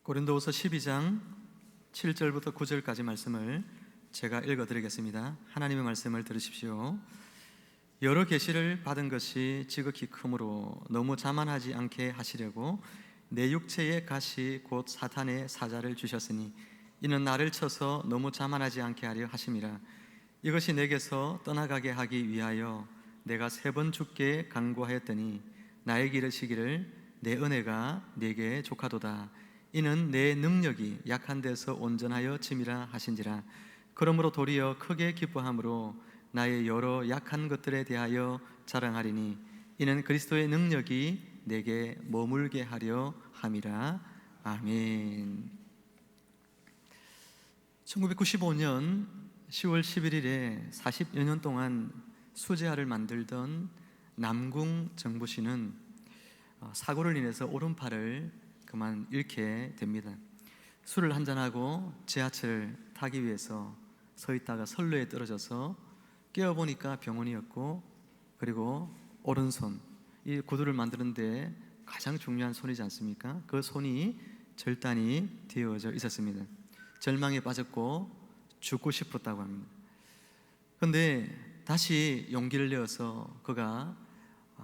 고린도후서 12장 7절부터 9절까지 말씀을 제가 읽어드리겠습니다. 하나님의 말씀을 들으십시오. 여러 계시를 받은 것이 지극히 크므로 너무 자만하지 않게 하시려고 내 육체의 가시 곧 사탄의 사자를 주셨으니 이는 나를 쳐서 너무 자만하지 않게 하려 하심이라. 이것이 내게서 떠나가게 하기 위하여 내가 3번 죽게 간구하였더니 나에게 이르시기를 내 은혜가 네게 족하도다. 이는 내 능력이 약한 데서 온전하여 짐이라 하신지라. 그러므로 도리어 크게 기뻐함으로 나의 여러 약한 것들에 대하여 자랑하리니 이는 그리스도의 능력이 내게 머물게 하려 함이라. 아멘. 1995년 10월 11일에 40여 년 동안 수제화를 만들던 남궁 정부 씨는 사고를 인해서 오른팔을 그만 잃게 됩니다. 술을 한잔하고 지하철을 타기 위해서 서 있다가 선로에 떨어져서 깨어보니까 병원이었고, 그리고 오른손, 이 구두를 만드는데 가장 중요한 손이지 않습니까? 그 손이 절단이 되어져 있었습니다. 절망에 빠졌고 죽고 싶었다고 합니다. 그런데 다시 용기를 내어서 그가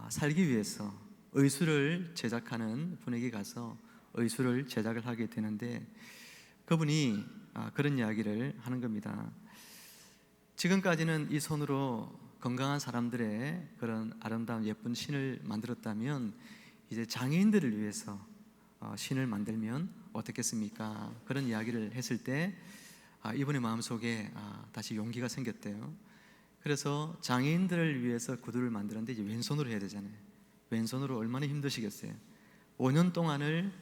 살기 위해서 의술을 제작하는 분에게 가서 의술을 제작을 하게 되는데, 그분이 그런 이야기를 하는 겁니다. 지금까지는 이 손으로 건강한 사람들의 그런 아름다운 예쁜 신을 만들었다면 이제 장애인들을 위해서 신을 만들면 어떻겠습니까? 그런 이야기를 했을 때 이분의 마음속에 다시 용기가 생겼대요. 그래서 장애인들을 위해서 구두를 만드는데 이제 왼손으로 해야 되잖아요. 왼손으로 얼마나 힘드시겠어요. 5년 동안을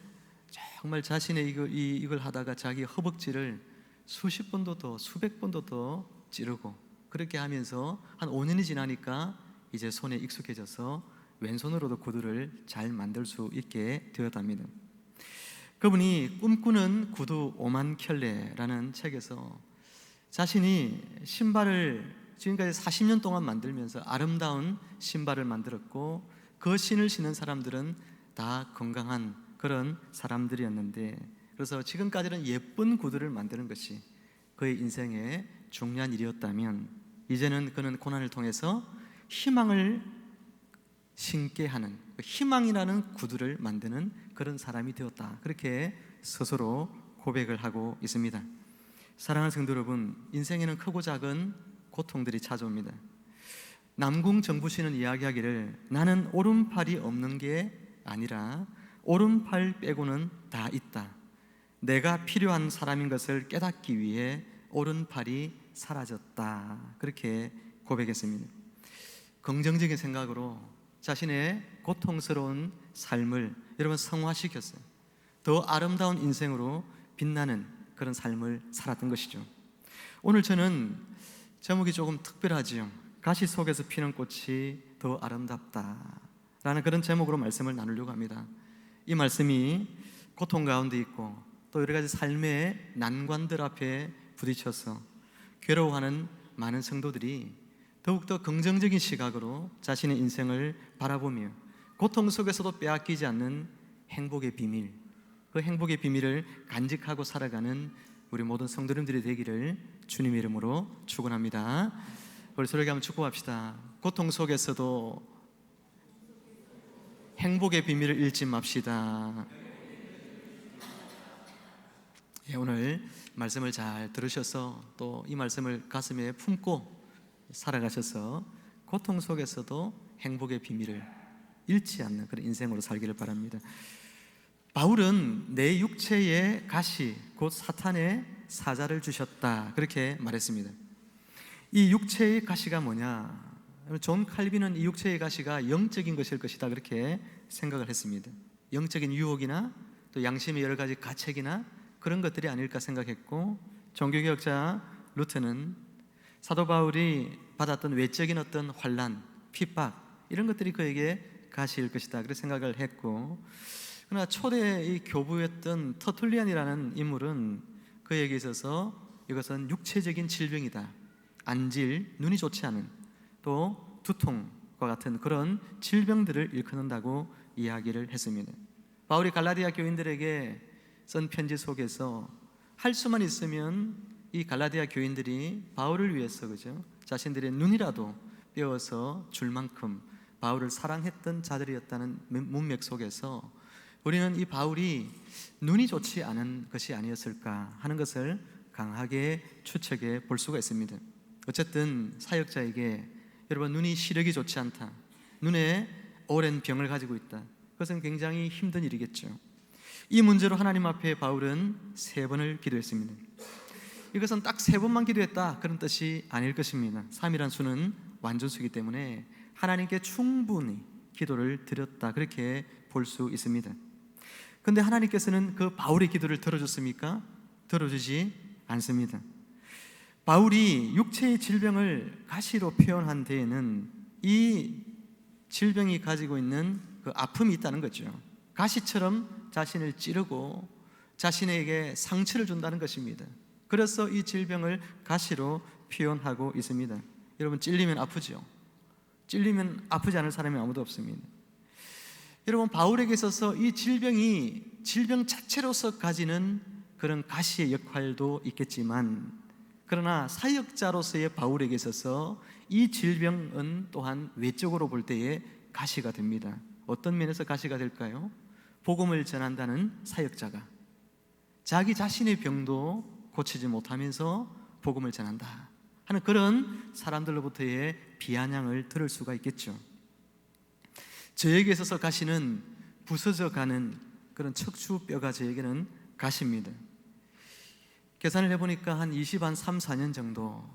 정말 자신의 이걸 하다가 자기 허벅지를 수십 번도 더, 수백 번도 더 찌르고, 그렇게 하면서 한 5년이 지나니까 이제 손에 익숙해져서 왼손으로도 구두를 잘 만들 수 있게 되었답니다. 그분이 꿈꾸는 구두 5만 켤레라는 책에서 자신이 신발을 지금까지 40년 동안 만들면서 아름다운 신발을 만들었고, 그 신을 신는 사람들은 다 건강한 그런 사람들이었는데, 그래서 지금까지는 예쁜 구두를 만드는 것이 그의 인생의 중요한 일이었다면, 이제는 그는 고난을 통해서 희망을 신게 하는, 희망이라는 구두를 만드는 그런 사람이 되었다, 그렇게 스스로 고백을 하고 있습니다. 사랑하는 성도 여러분, 인생에는 크고 작은 고통들이 찾아옵니다. 남궁 정부 씨는 이야기하기를 나는 오른팔이 없는 게 아니라 오른팔 빼고는 다 있다. 내가 필요한 사람인 것을 깨닫기 위해 오른팔이 사라졌다, 그렇게 고백했습니다. 긍정적인 생각으로 자신의 고통스러운 삶을 여러분 성화시켰어요. 더 아름다운 인생으로 빛나는 그런 삶을 살았던 것이죠. 오늘 저는 제목이 조금 특별하지요. 가시 속에서 피는 꽃이 더 아름답다 라는 그런 제목으로 말씀을 나누려고 합니다. 이 말씀이 고통 가운데 있고 또 여러 가지 삶의 난관들 앞에 부딪혀서 괴로워하는 많은 성도들이 더욱더 긍정적인 시각으로 자신의 인생을 바라보며 고통 속에서도 빼앗기지 않는 행복의 비밀, 그 행복의 비밀을 간직하고 살아가는 우리 모든 성도님들이 되기를 주님의 이름으로 축원합니다. 우리 서로에게 한번 축복합시다. 고통 속에서도 행복의 비밀을 잃지 맙시다. 오늘 말씀을 잘 들으셔서 또 이 말씀을 가슴에 품고 살아가셔서 고통 속에서도 행복의 비밀을 잃지 않는 그런 인생으로 살기를 바랍니다. 바울은 내 육체의 가시 곧 사탄의 사자를 주셨다, 그렇게 말했습니다. 이 육체의 가시가 뭐냐? 존 칼빈은 이 육체의 가시가 영적인 것일 것이다, 그렇게 생각을 했습니다. 영적인 유혹이나 또 양심의 여러 가지 가책이나 그런 것들이 아닐까 생각했고, 종교개혁자 루터는 사도 바울이 받았던 외적인 어떤 환난, 핍박, 이런 것들이 그에게 가시일 것이다, 그렇게 생각을 했고, 그러나 초대 이 교부였던 터툴리안이라는 인물은 그에게 있어서 이것은 육체적인 질병이다, 안질, 눈이 좋지 않은, 또 두통과 같은 그런 질병들을 일컫는다고 이야기를 했습니다. 바울이 갈라디아 교인들에게 쓴 편지 속에서 할 수만 있으면 이 갈라디아 교인들이 바울을 위해서 그죠? 자신들의 눈이라도 떼어서 줄 만큼 바울을 사랑했던 자들이었다는 문맥 속에서 우리는 이 바울이 눈이 좋지 않은 것이 아니었을까 하는 것을 강하게 추측해 볼 수가 있습니다. 어쨌든 사역자에게 여러분 눈이 시력이 좋지 않다, 눈에 오랜 병을 가지고 있다, 그것은 굉장히 힘든 일이겠죠. 이 문제로 하나님 앞에 바울은 3번을 기도했습니다. 이것은 딱 3번만 기도했다 그런 뜻이 아닐 것입니다. 3이란 수는 완전수이기 때문에 하나님께 충분히 기도를 드렸다 그렇게 볼 수 있습니다. 그런데 하나님께서는 그 바울의 기도를 들어줬습니까? 들어주지 않습니다. 바울이 육체의 질병을 가시로 표현한 데에는 이 질병이 가지고 있는 그 아픔이 있다는 거죠. 가시처럼 자신을 찌르고 자신에게 상처를 준다는 것입니다. 그래서 이 질병을 가시로 표현하고 있습니다. 여러분, 찔리면 아프죠? 찔리면 아프지 않을 사람이 아무도 없습니다. 여러분, 바울에게 있어서 이 질병이 질병 자체로서 가지는 그런 가시의 역할도 있겠지만, 그러나 사역자로서의 바울에게 있어서 이 질병은 또한 외적으로 볼 때에 가시가 됩니다. 어떤 면에서 가시가 될까요? 복음을 전한다는 사역자가 자기 자신의 병도 고치지 못하면서 복음을 전한다 하는 그런 사람들로부터의 비아냥을 들을 수가 있겠죠. 저에게 있어서 가시는 부서져 가는 그런 척추뼈가 저에게는 가시입니다. 계산을 해보니까 한 3, 4년 정도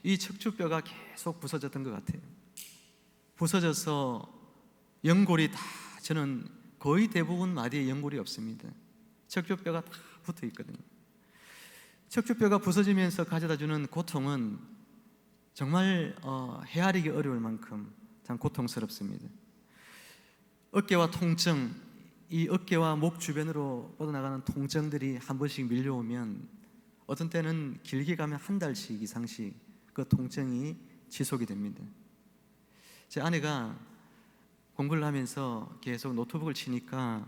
이 척추뼈가 계속 부서졌던 것 같아요. 부서져서 연골이 다, 저는 거의 대부분 마디에 연골이 없습니다. 척추뼈가 다 붙어 있거든요. 척추뼈가 부서지면서 가져다 주는 고통은 정말 헤아리기 어려울 만큼 참 고통스럽습니다. 어깨와 통증, 이 어깨와 목 주변으로 뻗어나가는 통증들이 한 번씩 밀려오면 어떤 때는 길게 가면 한 달씩 이상씩 그 통증이 지속이 됩니다. 제 아내가 공부를 하면서 계속 노트북을 치니까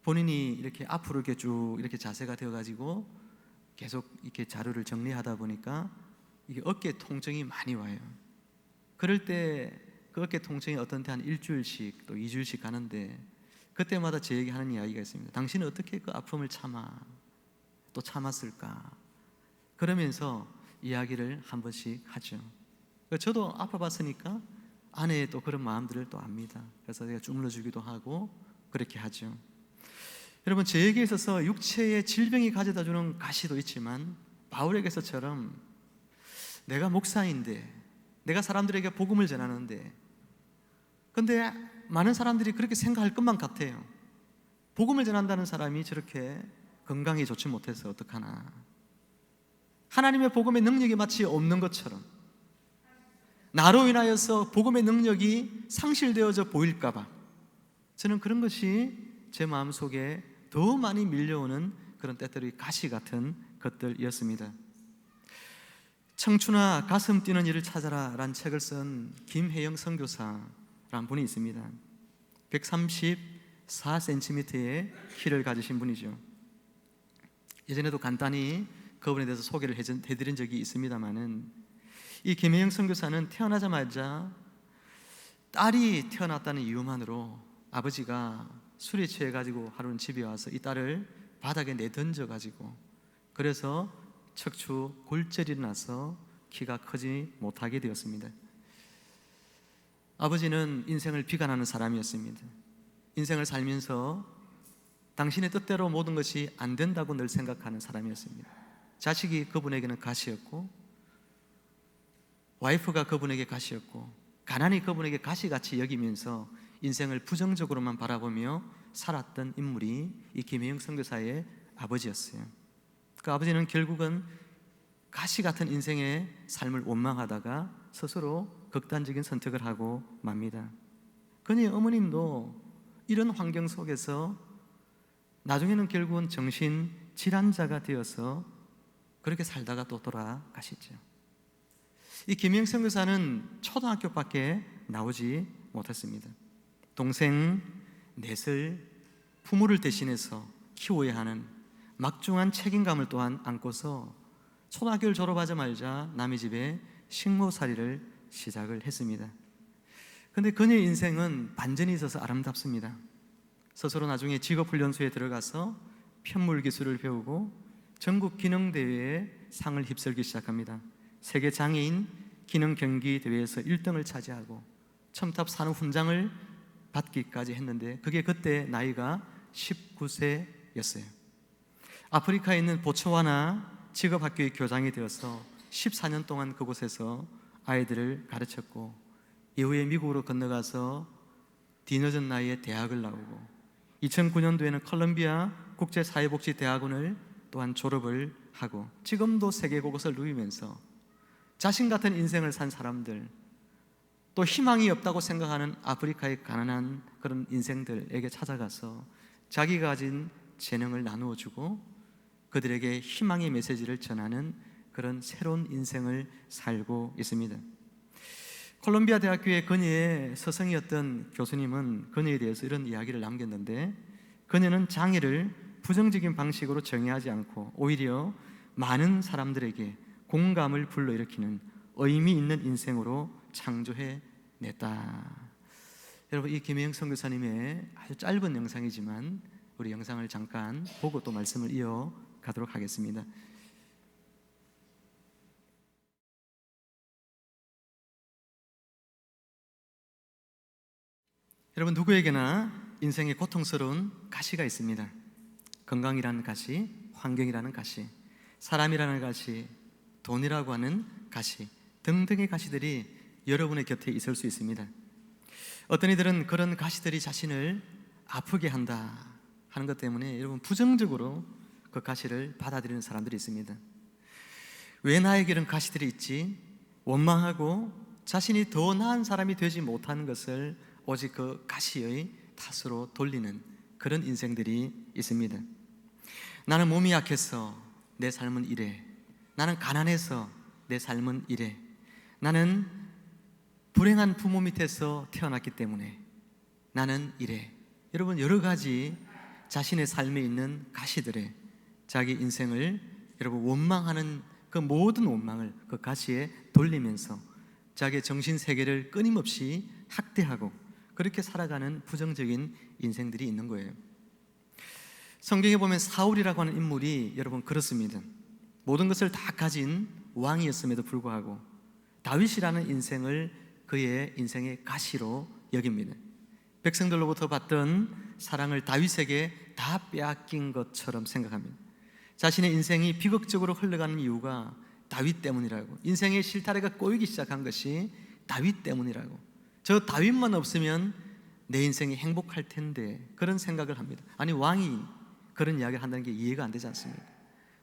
본인이 이렇게 앞으로 이렇게 쭉 이렇게 자세가 되어가지고 계속 이렇게 자료를 정리하다 보니까 이게 어깨 통증이 많이 와요. 그럴 때 그 어깨 통증이 어떤 때 한 일주일씩 또 2주일씩 가는데 그때마다 저에게 하는 이야기가 있습니다. 당신은 어떻게 그 아픔을 또 참았을까? 그러면서 이야기를 한 번씩 하죠. 저도 아파봤으니까 아내의 또 그런 마음들을 또 압니다. 그래서 제가 주물러 주기도 하고 그렇게 하죠. 여러분, 저에게 있어서 육체의 질병이 가져다 주는 가시도 있지만 바울에게서처럼 내가 목사인데, 내가 사람들에게 복음을 전하는데, 근데 많은 사람들이 그렇게 생각할 것만 같아요. 복음을 전한다는 사람이 저렇게 건강이 좋지 못해서 어떡하나, 하나님의 복음의 능력이 마치 없는 것처럼, 나로 인하여서 복음의 능력이 상실되어져 보일까봐 저는 그런 것이 제 마음속에 더 많이 밀려오는 그런 때때로 가시 같은 것들이었습니다. 청춘아 가슴 뛰는 일을 찾아라 라는 책을 쓴 김혜영 선교사라는 분이 있습니다. 134cm의 키를 가지신 분이죠. 예전에도 간단히 그분에 대해서 소개를 해드린 적이 있습니다만은, 이 김혜영 선교사는 태어나자마자 딸이 태어났다는 이유만으로 아버지가 술에 취해가지고 하루는 집에 와서 이 딸을 바닥에 내던져가지고, 그래서 척추 골절이 나서 키가 크지 못하게 되었습니다. 아버지는 인생을 비관하는 사람이었습니다. 인생을 살면서 당신의 뜻대로 모든 것이 안 된다고 늘 생각하는 사람이었습니다. 자식이 그분에게는 가시였고, 와이프가 그분에게 가시였고, 가난이 그분에게 가시같이 여기면서 인생을 부정적으로만 바라보며 살았던 인물이 이 김혜영 선교사의 아버지였어요. 그 아버지는 결국은 가시 같은 인생의 삶을 원망하다가 스스로 극단적인 선택을 하고 맙니다. 그녀의 어머님도 이런 환경 속에서 나중에는 결국은 정신질환자가 되어서 그렇게 살다가 또 돌아가시죠. 이 김혜영 선교사는 초등학교밖에 나오지 못했습니다. 동생 넷을 부모를 대신해서 키워야 하는 막중한 책임감을 또한 안고서 초등학교를 졸업하자마자 남의 집에 식모살이를 시작을 했습니다. 그런데 그녀의 인생은 반전이 있어서 아름답습니다. 스스로 나중에 직업훈련소에 들어가서 편물 기술을 배우고 전국 기능대회에 상을 휩쓸기 시작합니다. 세계 장애인 기능 경기 대회에서 1등을 차지하고 첨탑 산후훈장을 받기까지 했는데 그게 그때 나이가 19세였어요. 아프리카에 있는 보츠와나 직업학교의 교장이 되어서 14년 동안 그곳에서 아이들을 가르쳤고 이후에 미국으로 건너가서 뒤늦은 나이에 대학을 나오고 2009년도에는 콜롬비아 국제사회복지대학원을 또한 졸업을 하고 지금도 세계 곳곳을 누비면서 자신 같은 인생을 산 사람들, 또 희망이 없다고 생각하는 아프리카의 가난한 그런 인생들에게 찾아가서 자기가 가진 재능을 나누어 주고 그들에게 희망의 메시지를 전하는 그런 새로운 인생을 살고 있습니다. 콜롬비아 대학교의 그녀의 스승이었던 교수님은 그녀에 대해서 이런 이야기를 남겼는데, 그녀는 장애를 부정적인 방식으로 정의하지 않고 오히려 많은 사람들에게 공감을 불러일으키는 의미 있는 인생으로 창조해냈다. 여러분, 이 김혜영 선교사님의 아주 짧은 영상이지만 우리 영상을 잠깐 보고 또 말씀을 이어가도록 하겠습니다. 여러분, 누구에게나 인생에 고통스러운 가시가 있습니다. 건강이라는 가시, 환경이라는 가시, 사람이라는 가시, 돈이라고 하는 가시 등등의 가시들이 여러분의 곁에 있을 수 있습니다. 어떤 이들은 그런 가시들이 자신을 아프게 한다 하는 것 때문에 여러분 부정적으로 그 가시를 받아들이는 사람들이 있습니다. 왜 나에게 이런 가시들이 있지? 원망하고 자신이 더 나은 사람이 되지 못하는 것을 오직 그 가시의 탓으로 돌리는 그런 인생들이 있습니다. 나는 몸이 약해서 내 삶은 이래. 나는 가난해서 내 삶은 이래. 나는 불행한 부모 밑에서 태어났기 때문에 나는 이래. 여러분, 여러 가지 자신의 삶에 있는 가시들에 자기 인생을 여러분 원망하는 그 모든 원망을 그 가시에 돌리면서 자기의 정신세계를 끊임없이 학대하고 그렇게 살아가는 부정적인 인생들이 있는 거예요. 성경에 보면 사울이라고 하는 인물이 여러분 그렇습니다. 모든 것을 다 가진 왕이었음에도 불구하고 다윗이라는 인생을 그의 인생의 가시로 여깁니다. 백성들로부터 받던 사랑을 다윗에게 다 빼앗긴 것처럼 생각합니다. 자신의 인생이 비극적으로 흘러가는 이유가 다윗 때문이라고, 인생의 실타래가 꼬이기 시작한 것이 다윗 때문이라고, 저 다윗만 없으면 내 인생이 행복할 텐데 그런 생각을 합니다. 아니, 왕이 그런 이야기를 한다는 게 이해가 안 되지 않습니까?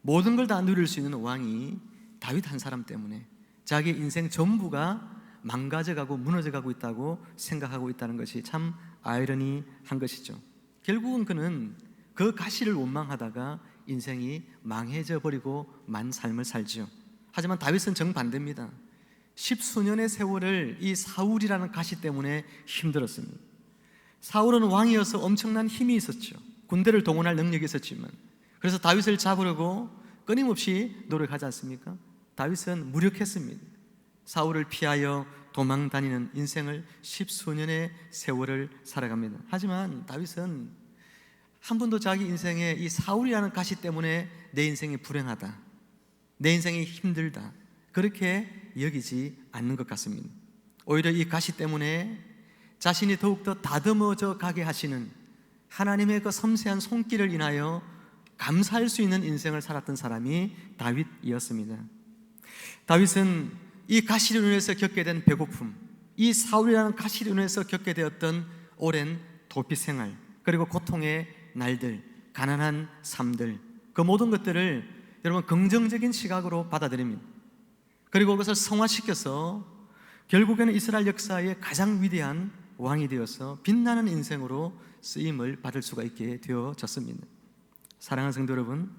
모든 걸 다 누릴 수 있는 왕이 다윗 한 사람 때문에 자기 인생 전부가 망가져가고 무너져가고 있다고 생각하고 있다는 것이 참 아이러니한 것이죠. 결국은 그는 그 가시를 원망하다가 인생이 망해져 버리고 만 삶을 살죠. 하지만 다윗은 정반대입니다. 10수년의 세월을 이 사울이라는 가시 때문에 힘들었습니다. 사울은 왕이어서 엄청난 힘이 있었죠. 군대를 동원할 능력이 있었지만, 그래서 다윗을 잡으려고 끊임없이 노력하지 않습니까? 다윗은 무력했습니다. 사울을 피하여 도망 다니는 인생을 10수년의 세월을 살아갑니다. 하지만 다윗은 한 번도 자기 인생에 이 사울이라는 가시 때문에 내 인생이 불행하다, 내 인생이 힘들다 그렇게 여기지 않는 것 같습니다. 오히려 이 가시 때문에 자신이 더욱더 다듬어져 가게 하시는 하나님의 그 섬세한 손길을 인하여 감사할 수 있는 인생을 살았던 사람이 다윗이었습니다. 다윗은 이 가시로 인해서 겪게 된 배고픔, 이 사울이라는 가시로 인해서 겪게 되었던 오랜 도피 생활, 그리고 고통의 날들, 가난한 삶들, 그 모든 것들을 여러분 긍정적인 시각으로 받아들입니다. 그리고 그것을 성화시켜서 결국에는 이스라엘 역사의 가장 위대한 왕이 되어서 빛나는 인생으로 쓰임을 받을 수가 있게 되어졌습니다. 사랑하는 성도 여러분,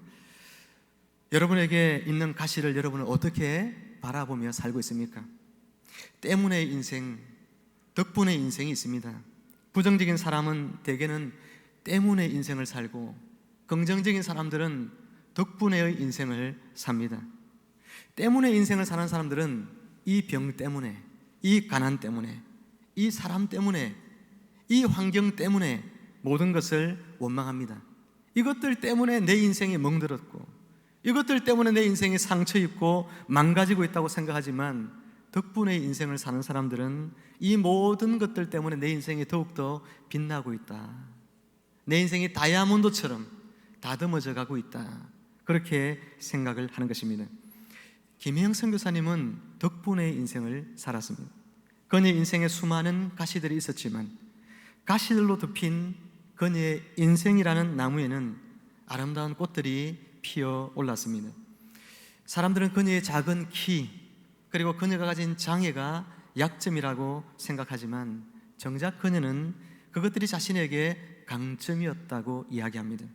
여러분에게 있는 가시를 여러분은 어떻게 바라보며 살고 있습니까? 때문의 인생, 덕분의 인생이 있습니다. 부정적인 사람은 대개는 때문의 인생을 살고 긍정적인 사람들은 덕분에의 인생을 삽니다. 때문에 인생을 사는 사람들은 이 병 때문에, 이 가난 때문에, 이 사람 때문에, 이 환경 때문에 모든 것을 원망합니다. 이것들 때문에 내 인생이 멍들었고, 이것들 때문에 내 인생이 상처 입고 망가지고 있다고 생각하지만, 덕분에 인생을 사는 사람들은 이 모든 것들 때문에 내 인생이 더욱더 빛나고 있다, 내 인생이 다이아몬드처럼 다듬어져 가고 있다, 그렇게 생각을 하는 것입니다. 김혜영 선교사님은 덕분에 인생을 살았습니다. 그녀의 인생에 수많은 가시들이 있었지만 가시들로 덮인 그녀의 인생이라는 나무에는 아름다운 꽃들이 피어 올랐습니다. 사람들은 그녀의 작은 키, 그리고 그녀가 가진 장애가 약점이라고 생각하지만 정작 그녀는 그것들이 자신에게 강점이었다고 이야기합니다.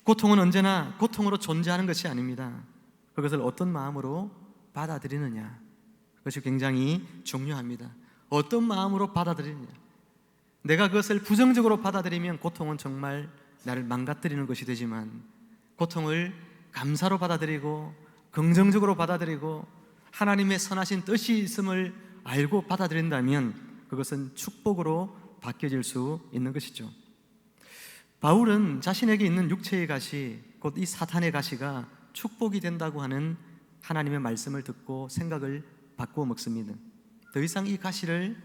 고통은 언제나 고통으로 존재하는 것이 아닙니다. 그것을 어떤 마음으로 받아들이느냐, 그것이 굉장히 중요합니다. 어떤 마음으로 받아들이느냐. 내가 그것을 부정적으로 받아들이면 고통은 정말 나를 망가뜨리는 것이 되지만, 고통을 감사로 받아들이고 긍정적으로 받아들이고 하나님의 선하신 뜻이 있음을 알고 받아들인다면 그것은 축복으로 바뀌어질 수 있는 것이죠. 바울은 자신에게 있는 육체의 가시, 곧 이 사탄의 가시가 축복이 된다고 하는 하나님의 말씀을 듣고 생각을 바꾸어 먹습니다. 더 이상 이 가시를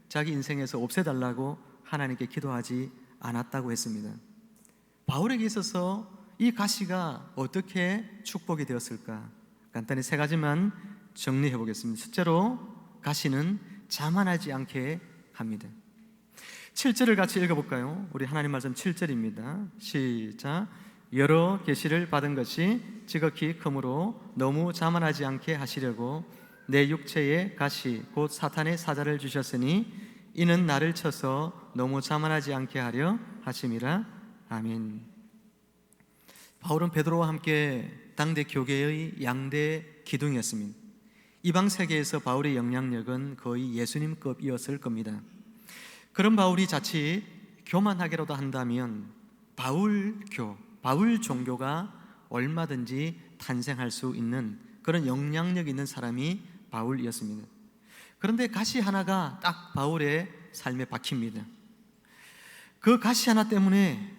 자기 인생에서 없애달라고 하나님께 기도하지 않았다고 했습니다. 바울에게 있어서 이 가시가 어떻게 축복이 되었을까? 간단히 세 가지만 정리해 보겠습니다. 첫째로, 가시는 자만하지 않게 합니다. 7절을 같이 읽어볼까요? 우리 하나님 말씀 7절입니다. 시작. 여러 계시를 받은 것이 지극히 크므로 너무 자만하지 않게 하시려고 내 육체에 가시 곧 사탄의 사자를 주셨으니 이는 나를 쳐서 너무 자만하지 않게 하려 하심이라. 아멘. 바울은 베드로와 함께 당대 교계의 양대 기둥이었습니다. 이방 세계에서 바울의 영향력은 거의 예수님급이었을 겁니다. 그런 바울이 자칫 교만하게라도 한다면 바울교, 바울 종교가 얼마든지 탄생할 수 있는 그런 영향력 있는 사람이 바울이었습니다. 그런데 가시 하나가 딱 바울의 삶에 박힙니다. 그 가시 하나 때문에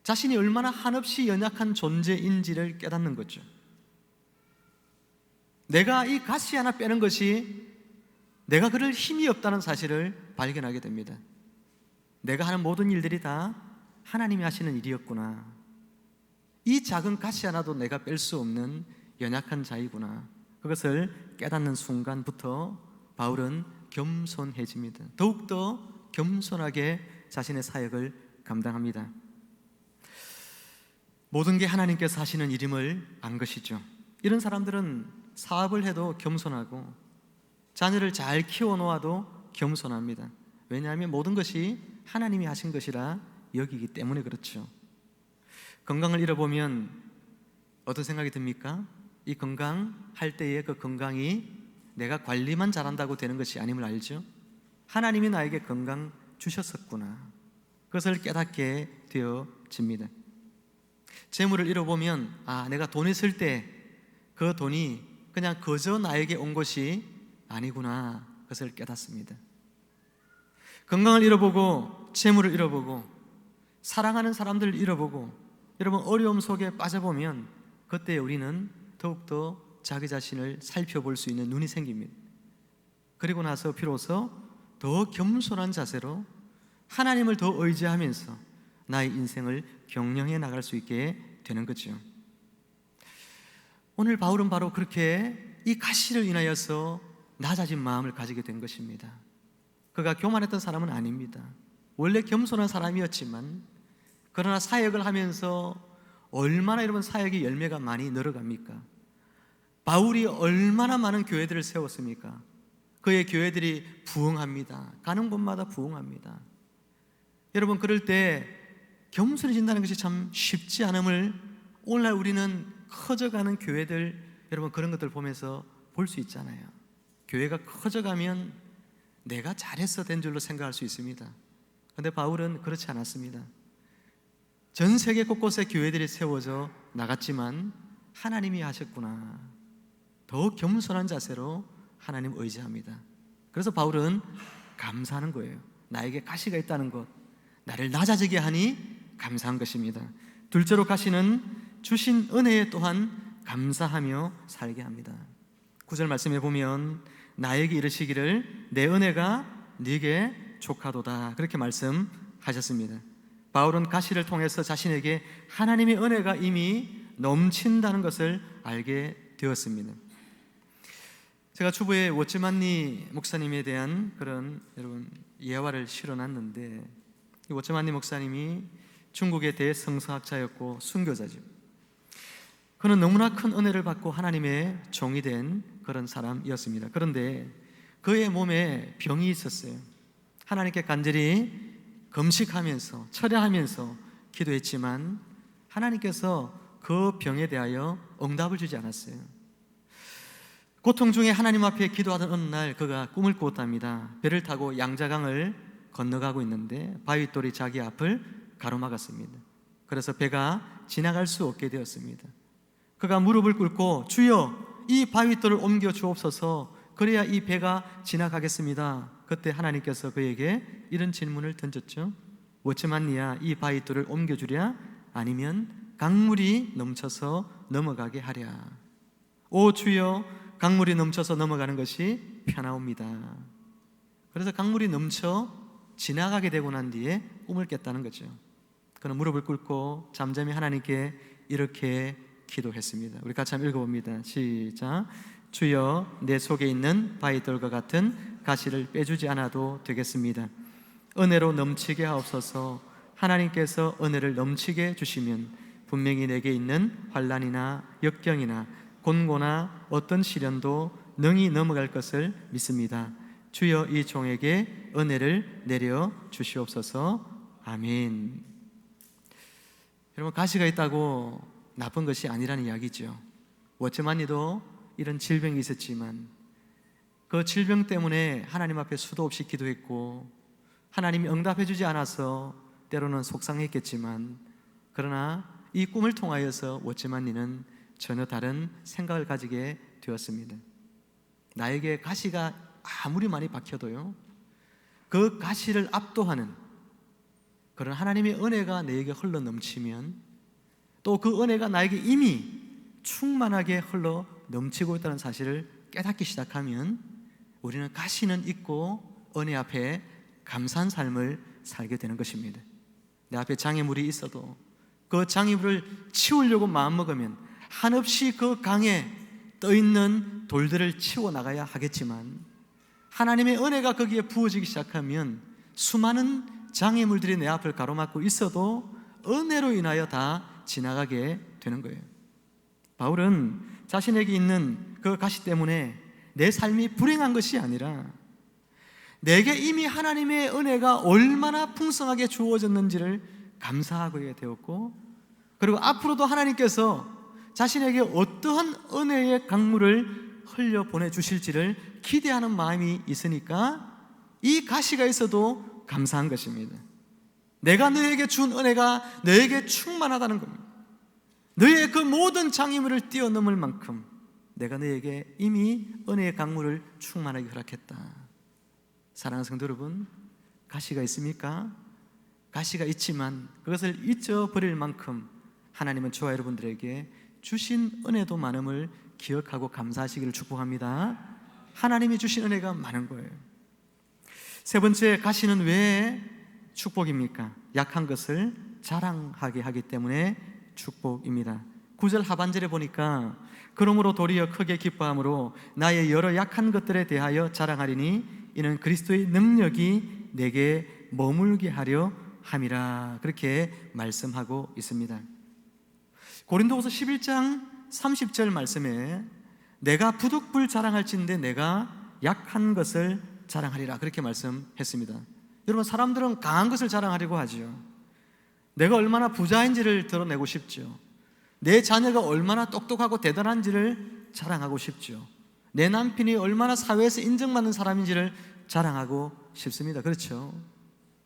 자신이 얼마나 한없이 연약한 존재인지를 깨닫는 거죠. 내가 이 가시 하나 빼는 것이 내가 그럴 힘이 없다는 사실을 발견하게 됩니다. 내가 하는 모든 일들이 다 하나님이 하시는 일이었구나. 이 작은 가시 하나도 내가 뺄 수 없는 연약한 자이구나. 그것을 깨닫는 순간부터 바울은 겸손해집니다. 더욱더 겸손하게 자신의 사역을 감당합니다. 모든 게 하나님께서 하시는 일임을 안 것이죠. 이런 사람들은 사업을 해도 겸손하고 자녀를 잘 키워놓아도 겸손합니다. 왜냐하면 모든 것이 하나님이 하신 것이라 여기기 때문에 그렇죠. 건강을 잃어보면 어떤 생각이 듭니까? 이 건강할 때의 그 건강이 내가 관리만 잘한다고 되는 것이 아님을 알죠. 하나님이 나에게 건강 주셨었구나. 그것을 깨닫게 되어집니다. 재물을 잃어보면 내가 돈 있을 때 그 돈이 그냥 그저 나에게 온 것이 아니구나. 그것을 깨닫습니다. 건강을 잃어보고 재물을 잃어보고 사랑하는 사람들을 잃어보고 여러분 어려움 속에 빠져보면 그때 우리는 더욱더 자기 자신을 살펴볼 수 있는 눈이 생깁니다. 그리고 나서 비로소 더 겸손한 자세로 하나님을 더 의지하면서 나의 인생을 경영해 나갈 수 있게 되는 거죠. 오늘 바울은 바로 그렇게 이 가시를 인하여서 낮아진 마음을 가지게 된 것입니다. 그가 교만했던 사람은 아닙니다. 원래 겸손한 사람이었지만 그러나 사역을 하면서 얼마나 여러분 사역의 열매가 많이 늘어갑니까? 바울이 얼마나 많은 교회들을 세웠습니까? 그의 교회들이 부흥합니다. 가는 곳마다 부흥합니다. 여러분 그럴 때 겸손해진다는 것이 참 쉽지 않음을 오늘날 우리는 커져가는 교회들 여러분 그런 것들 보면서 볼 수 있잖아요. 교회가 커져가면 내가 잘해서 된 줄로 생각할 수 있습니다. 그런데 바울은 그렇지 않았습니다. 전 세계 곳곳에 교회들이 세워져 나갔지만 하나님이 하셨구나. 더 겸손한 자세로 하나님 의지합니다. 그래서 바울은 감사하는 거예요. 나에게 가시가 있다는 것, 나를 낮아지게 하니 감사한 것입니다. 둘째로 가시는 주신 은혜에 또한 감사하며 살게 합니다. 9절 말씀에 보면 나에게 이르시기를 내 은혜가 네게 족하도다, 그렇게 말씀하셨습니다. 바울은 가시를 통해서 자신에게 하나님의 은혜가 이미 넘친다는 것을 알게 되었습니다. 제가 주부에 워츠만니 목사님에 대한 그런 여러분 예화를 실어놨는데, 이 워츠만니 목사님이 중국의 대성서학자였고 순교자죠. 그는 너무나 큰 은혜를 받고 하나님의 종이 된 그런 사람이었습니다. 그런데 그의 몸에 병이 있었어요. 하나님께 간절히 금식하면서 철야하면서 기도했지만 하나님께서 그 병에 대하여 응답을 주지 않았어요. 고통 중에 하나님 앞에 기도하던 어느 날 그가 꿈을 꾸었답니다. 배를 타고 양자강을 건너가고 있는데 바위돌이 자기 앞을 가로막았습니다. 그래서 배가 지나갈 수 없게 되었습니다. 그가 무릎을 꿇고 주여 이 바위돌을 옮겨 주옵소서, 그래야 이 배가 지나가겠습니다. 그때 하나님께서 그에게 이런 질문을 던졌죠. 워츠만니야, 이 바위돌을 옮겨주랴 아니면 강물이 넘쳐서 넘어가게 하랴. 오 주여, 강물이 넘쳐서 넘어가는 것이 편하옵니다. 그래서 강물이 넘쳐 지나가게 되고 난 뒤에 꿈을 깼다는 거죠. 그는 무릎을 꿇고 잠잠히 하나님께 이렇게 기도했습니다. 우리 같이 한번 읽어봅니다. 시작. 주여, 내 속에 있는 바위돌과 같은 가시를 빼주지 않아도 되겠습니다. 은혜로 넘치게 하옵소서. 하나님께서 은혜를 넘치게 주시면 분명히 내게 있는 환난이나 역경이나 곤고나 어떤 시련도 능히 넘어갈 것을 믿습니다. 주여, 이 종에게 은혜를 내려 주시옵소서. 아멘. 여러분, 가시가 있다고 나쁜 것이 아니라는 이야기죠. 워츠만니도 이런 질병이 있었지만 그 질병 때문에 하나님 앞에 수도 없이 기도했고 하나님이 응답해 주지 않아서 때로는 속상했겠지만, 그러나 이 꿈을 통하여서 워츠만니는 전혀 다른 생각을 가지게 되었습니다. 나에게 가시가 아무리 많이 박혀도요, 그 가시를 압도하는 그런 하나님의 은혜가 내게 흘러 넘치면, 또 그 은혜가 나에게 이미 충만하게 흘러 넘치고 있다는 사실을 깨닫기 시작하면 우리는 가시는 있고 은혜 앞에 감사한 삶을 살게 되는 것입니다. 내 앞에 장애물이 있어도 그 장애물을 치우려고 마음먹으면 한없이 그 강에 떠있는 돌들을 치워 나가야 하겠지만, 하나님의 은혜가 거기에 부어지기 시작하면 수많은 장애물들이 내 앞을 가로막고 있어도 은혜로 인하여 다 지나가게 되는 거예요. 바울은 자신에게 있는 그 가시 때문에 내 삶이 불행한 것이 아니라 내게 이미 하나님의 은혜가 얼마나 풍성하게 주어졌는지를 감사하게 되었고, 그리고 앞으로도 하나님께서 자신에게 어떠한 은혜의 강물을 흘려 보내주실지를 기대하는 마음이 있으니까 이 가시가 있어도 감사한 것입니다. 내가 너에게 준 은혜가 너에게 충만하다는 겁니다. 너의 그 모든 장애물을 뛰어넘을 만큼 내가 너에게 이미 은혜의 강물을 충만하게 허락했다. 사랑하는 성도 여러분, 가시가 있습니까? 가시가 있지만 그것을 잊어버릴 만큼 하나님은 저와 여러분들에게 주신 은혜도 많음을 기억하고 감사하시기를 축복합니다. 하나님이 주신 은혜가 많은 거예요. 세 번째, 가시는 왜 축복입니까? 약한 것을 자랑하게 하기 때문에 축복입니다. 9절 하반절에 보니까 그러므로 도리어 크게 기뻐함으로 나의 여러 약한 것들에 대하여 자랑하리니 이는 그리스도의 능력이 내게 머물게 하려 함이라, 그렇게 말씀하고 있습니다. 고린도후서 11장 30절 말씀에 내가 부득불 자랑할진대 내가 약한 것을 자랑하리라, 그렇게 말씀했습니다. 여러분, 사람들은 강한 것을 자랑하려고 하죠. 내가 얼마나 부자인지를 드러내고 싶죠. 내 자녀가 얼마나 똑똑하고 대단한지를 자랑하고 싶죠. 내 남편이 얼마나 사회에서 인정받는 사람인지를 자랑하고 싶습니다. 그렇죠?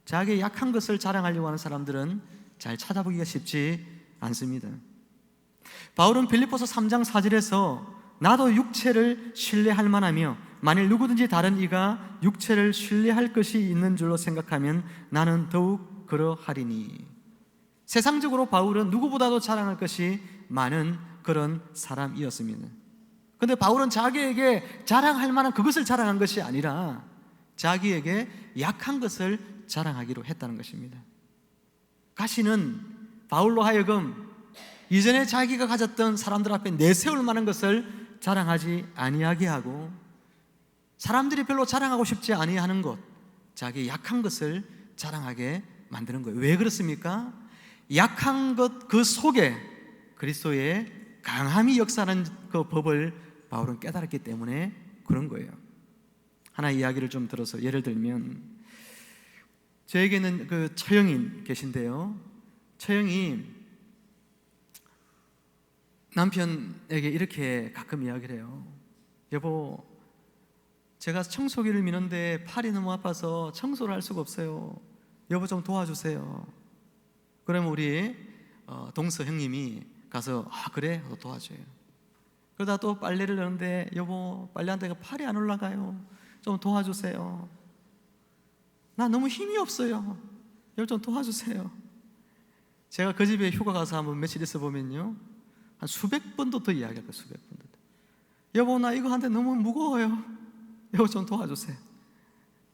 자기의 약한 것을 자랑하려고 하는 사람들은 잘 찾아보기가 쉽지 않습니다. 바울은 빌립보서 3장 4절에서 나도 육체를 신뢰할 만하며 만일 누구든지 다른 이가 육체를 신뢰할 것이 있는 줄로 생각하면 나는 더욱 그러하리니. 세상적으로 바울은 누구보다도 자랑할 것이 많은 그런 사람이었습니다. 그런데 바울은 자기에게 자랑할 만한 그것을 자랑한 것이 아니라 자기에게 약한 것을 자랑하기로 했다는 것입니다. 가시는 바울로 하여금 이전에 자기가 가졌던 사람들 앞에 내세울 만한 것을 자랑하지 아니하게 하고, 사람들이 별로 자랑하고 싶지 아니하는 것, 자기 약한 것을 자랑하게 만드는 거예요. 왜 그렇습니까? 약한 것 그 속에 그리스도의 강함이 역사하는 그 법을 바울은 깨달았기 때문에 그런 거예요. 하나 이야기를 좀 들어서 예를 들면, 저에게는 그 처형이 계신데요, 처형이 남편에게 이렇게 가끔 이야기를 해요. 여보, 제가 청소기를 미는데 팔이 너무 아파서 청소를 할 수가 없어요. 여보 좀 도와주세요. 그러면 우리 동서 형님이 가서 그래? 하고 도와줘요. 그러다 또 빨래를 넣는데 여보 빨래하는데 팔이 안 올라가요. 좀 도와주세요. 나 너무 힘이 없어요. 여보 좀 도와주세요. 제가 그 집에 휴가 가서 한번 며칠 있어 보면요, 한 수백 번도 더 이야기할 거예요. 수백 번도 더. 여보 나 이거 하는데 너무 무거워요. 여보 좀 도와주세요.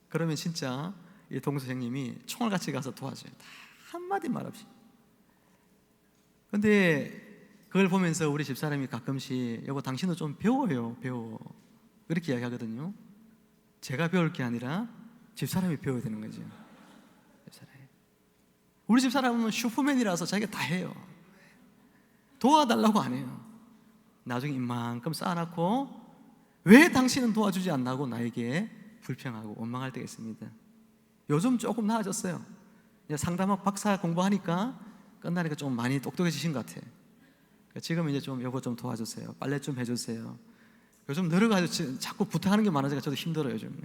그러면 진짜 이 동서 형님이 총알같이 가서 도와줘요. 다 한마디 말 없이. 근데 그걸 보면서 우리 집사람이 가끔씩 여보 당신도 좀 배워요. 배워. 그렇게 이야기하거든요. 제가 배울 게 아니라 집사람이 배워야 되는 거죠. 집사람이. 우리 집사람은 슈퍼맨이라서 자기가 다 해요. 도와달라고 안 해요. 나중에 이만큼 쌓아놓고 왜 당신은 도와주지 않나고 나에게 불평하고 원망할 때가 있습니다. 요즘 조금 나아졌어요. 상담학 박사 공부하니까 끝나니까 좀 많이 똑똑해지신 것 같아요. 지금 이제 좀 여보 좀 도와주세요. 빨래 좀 해주세요. 요즘 늘어가지고 자꾸 부탁하는 게 많아지니까 저도 힘들어요 요즘.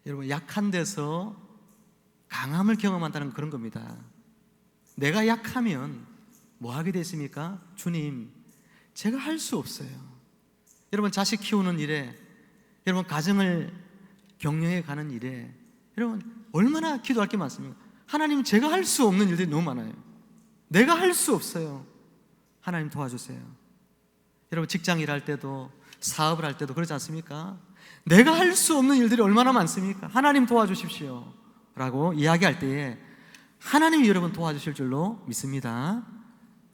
여러분, 약한 데서 강함을 경험한다는 그런 겁니다. 내가 약하면 뭐 하게 됐습니까? 주님, 제가 할 수 없어요. 여러분, 자식 키우는 일에, 여러분 가정을 격려해 가는 일에 여러분 얼마나 기도할 게 많습니까? 하나님, 제가 할 수 없는 일들이 너무 많아요. 내가 할 수 없어요. 하나님 도와주세요. 여러분, 직장 일할 때도 사업을 할 때도 그렇지 않습니까? 내가 할 수 없는 일들이 얼마나 많습니까? 하나님 도와주십시오 라고 이야기할 때에 하나님이 여러분 도와주실 줄로 믿습니다.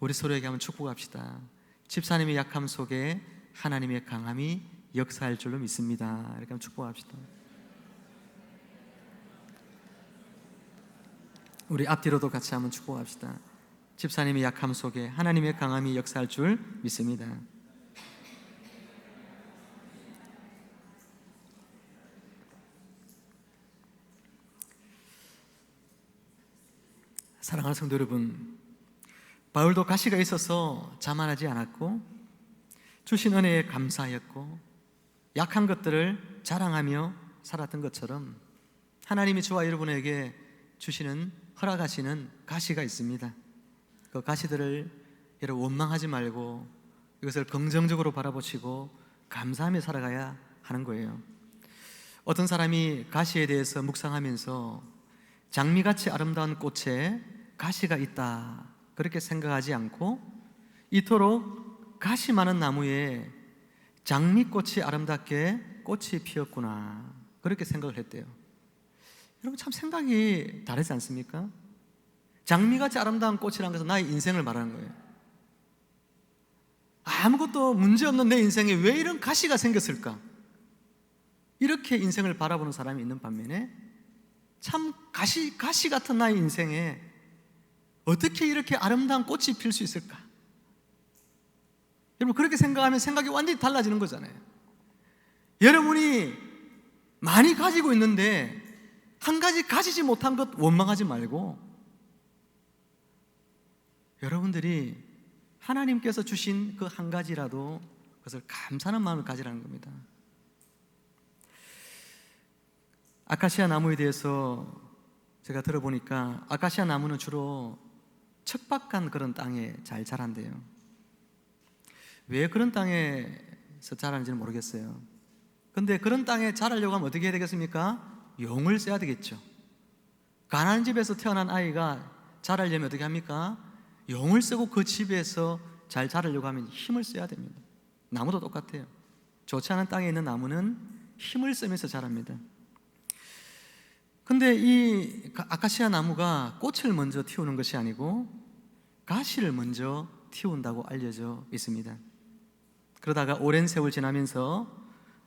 우리 서로에게 한번 축복합시다. 집사님의 약함 속에 하나님의 강함이 역사할 줄로 믿습니다. 이렇게 한번 축복합시다. 우리 앞뒤로도 같이 한번 축복합시다. 집사님의 약함 속에 하나님의 강함이 역사할 줄 믿습니다. 사랑하는 성도 여러분, 바울도 가시가 있어서 자만하지 않았고 주신 은혜에 감사하였고 약한 것들을 자랑하며 살았던 것처럼 하나님이 저와 여러분에게 주시는, 허락하시는 가시가 있습니다. 그 가시들을 여러분 원망하지 말고 이것을 긍정적으로 바라보시고 감사하며 살아가야 하는 거예요. 어떤 사람이 가시에 대해서 묵상하면서 장미같이 아름다운 꽃에 가시가 있다 그렇게 생각하지 않고 이토록 가시 많은 나무에 장미꽃이 아름답게 꽃이 피었구나 그렇게 생각을 했대요. 여러분, 참 생각이 다르지 않습니까? 장미같이 아름다운 꽃이라는 것은 나의 인생을 말하는 거예요. 아무것도 문제없는 내 인생에 왜 이런 가시가 생겼을까? 이렇게 인생을 바라보는 사람이 있는 반면에 참 가시 같은 나의 인생에 어떻게 이렇게 아름다운 꽃이 필 수 있을까? 여러분, 그렇게 생각하면 생각이 완전히 달라지는 거잖아요. 여러분이 많이 가지고 있는데 한 가지 가지지 못한 것 원망하지 말고 여러분들이 하나님께서 주신 그 한 가지라도 그것을 감사하는 마음을 가지라는 겁니다. 아카시아 나무에 대해서 제가 들어보니까 아카시아 나무는 주로 척박한 그런 땅에 잘 자란대요. 왜 그런 땅에서 자라는지는 모르겠어요. 근데 그런 땅에 자라려고 하면 어떻게 해야 되겠습니까? 용을 써야 되겠죠. 가난한 집에서 태어난 아이가 자라려면 어떻게 합니까? 용을 쓰고 그 집에서 잘 자라려고 하면 힘을 써야 됩니다. 나무도 똑같아요. 좋지 않은 땅에 있는 나무는 힘을 쓰면서 자랍니다. 근데 이 아카시아 나무가 꽃을 먼저 틔우는 것이 아니고 가시를 먼저 틔운다고 알려져 있습니다. 그러다가 오랜 세월 지나면서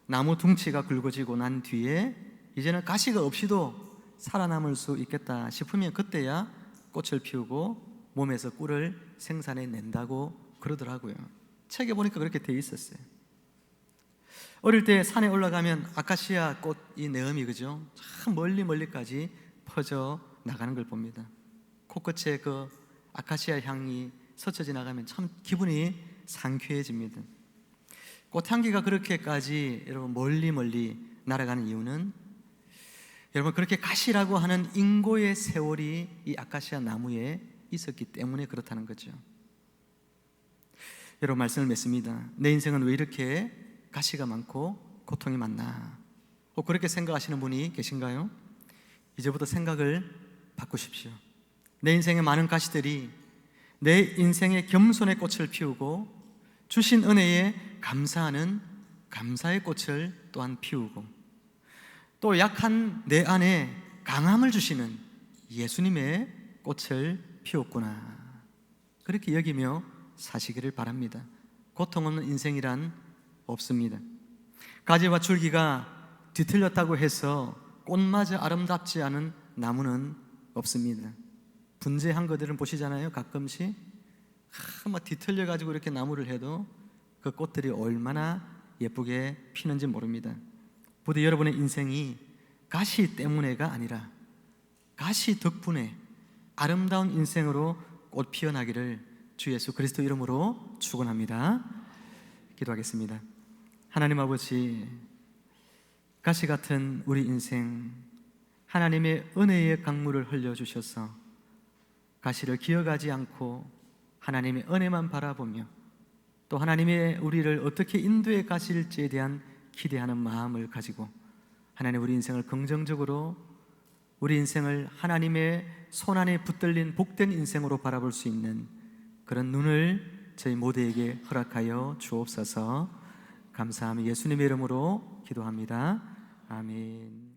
나무 둥치가 굵어지고 난 뒤에 이제는 가시가 없이도 살아남을 수 있겠다 싶으면 그때야 꽃을 피우고 몸에서 꿀을 생산해 낸다고 그러더라고요. 책에 보니까 그렇게 돼 있었어요. 어릴 때 산에 올라가면 아카시아 꽃이 내음이 그죠? 참 멀리까지 퍼져 나가는 걸 봅니다. 코끝에 그 아카시아 향이 스쳐 지나가면 참 기분이 상쾌해집니다. 꽃향기가 그렇게까지 여러분 멀리 날아가는 이유는 여러분 그렇게 가시라고 하는 인고의 세월이 이 아카시아 나무에 있었기 때문에 그렇다는 거죠. 여러분 말씀을 맺습니다. 내 인생은 왜 이렇게 가시가 많고 고통이 많나? 그렇게 생각하시는 분이 계신가요? 이제부터 생각을 바꾸십시오. 내 인생의 많은 가시들이 내 인생의 겸손의 꽃을 피우고 주신 은혜에 감사하는 감사의 꽃을 또한 피우고 또 약한 내 안에 강함을 주시는 예수님의 꽃을 피웠구나, 그렇게 여기며 사시기를 바랍니다. 고통 없는 인생이란 없습니다. 가지와 줄기가 뒤틀렸다고 해서 꽃마저 아름답지 않은 나무는 없습니다. 분재한 것들은 보시잖아요. 가끔씩 막 뒤틀려가지고 이렇게 나무를 해도 그 꽃들이 얼마나 예쁘게 피는지 모릅니다. 부디 여러분의 인생이 가시 때문에가 아니라 가시 덕분에 아름다운 인생으로 꽃 피어나기를 주 예수 그리스도 이름으로 축원합니다. 기도하겠습니다. 하나님 아버지, 가시 같은 우리 인생 하나님의 은혜의 강물을 흘려주셔서 가시를 기어가지 않고 하나님의 은혜만 바라보며 또 하나님의 우리를 어떻게 인도해 가실지에 대한 기대하는 마음을 가지고 하나님 우리 인생을 긍정적으로, 우리 인생을 하나님의 손안에 붙들린 복된 인생으로 바라볼 수 있는 그런 눈을 저희 모두에게 허락하여 주옵소서. 감사하며 예수님의 이름으로 기도합니다. 아멘.